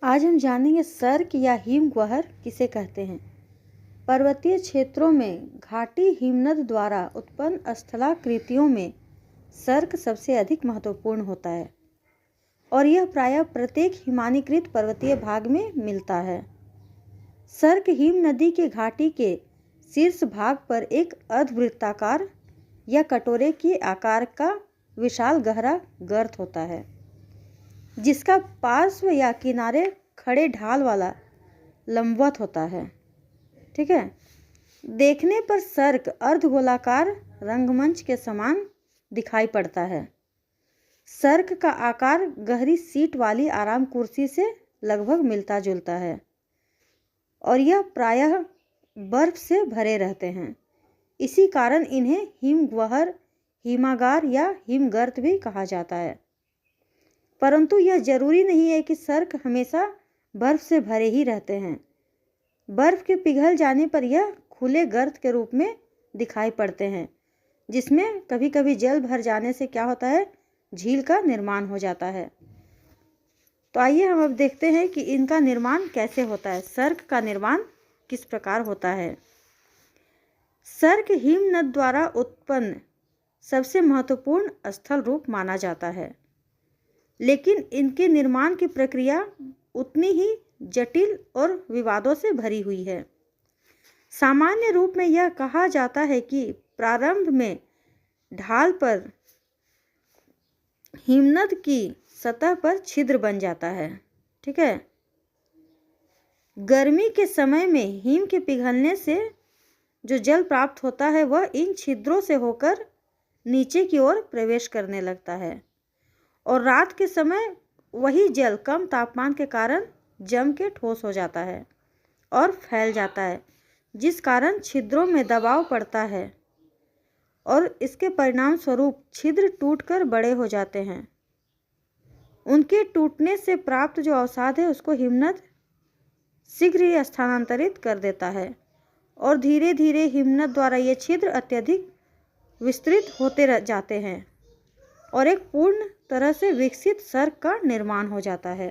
आज हम जानेंगे सर्क या हिमगह्वर किसे कहते हैं। पर्वतीय क्षेत्रों में घाटी हिमनद द्वारा उत्पन्न स्थलाकृतियों में सर्क सबसे अधिक महत्वपूर्ण होता है और यह प्रायः प्रत्येक हिमानीकृत पर्वतीय भाग में मिलता है। सर्क हिम नदी के घाटी के शीर्ष भाग पर एक अर्धवृत्ताकार या कटोरे के आकार का विशाल गहरा गर्त होता है, जिसका पार्श्व या किनारे खड़े ढाल वाला लंबवत होता है। ठीक है, देखने पर सर्क अर्धगोलाकार रंगमंच के समान दिखाई पड़ता है। सर्क का आकार गहरी सीट वाली आराम कुर्सी से लगभग मिलता जुलता है और यह प्रायः बर्फ से भरे रहते हैं। इसी कारण इन्हें हिमगह्वर, हिमागार या हिमगर्त भी कहा जाता है। परंतु यह जरूरी नहीं है कि सर्क हमेशा बर्फ से भरे ही रहते हैं। बर्फ के पिघल जाने पर यह खुले गर्त के रूप में दिखाई पड़ते हैं, जिसमें कभी कभी जल भर जाने से क्या होता है, झील का निर्माण हो जाता है। तो आइए हम अब देखते हैं कि इनका निर्माण कैसे होता है, सर्क का निर्माण किस प्रकार होता है। सर्क हिमनद द्वारा उत्पन्न सबसे महत्वपूर्ण स्थल रूप माना जाता है, लेकिन इनके निर्माण की प्रक्रिया उतनी ही जटिल और विवादों से भरी हुई है। सामान्य रूप में यह कहा जाता है कि प्रारंभ में ढाल पर हिमनद की सतह पर छिद्र बन जाता है। ठीक है, गर्मी के समय में हिम के पिघलने से जो जल प्राप्त होता है वह इन छिद्रों से होकर नीचे की ओर प्रवेश करने लगता है और रात के समय वही जल कम तापमान के कारण जम के ठोस हो जाता है और फैल जाता है, जिस कारण छिद्रों में दबाव पड़ता है और इसके परिणाम स्वरूप छिद्र टूटकर बड़े हो जाते हैं। उनके टूटने से प्राप्त जो अवसाद है उसको हिमनद शीघ्र ही स्थानांतरित कर देता है और धीरे धीरे हिमनद द्वारा ये छिद्र अत्यधिक विस्तृत होते जाते हैं और एक पूर्ण तरह से विकसित सर्क का निर्माण हो जाता है।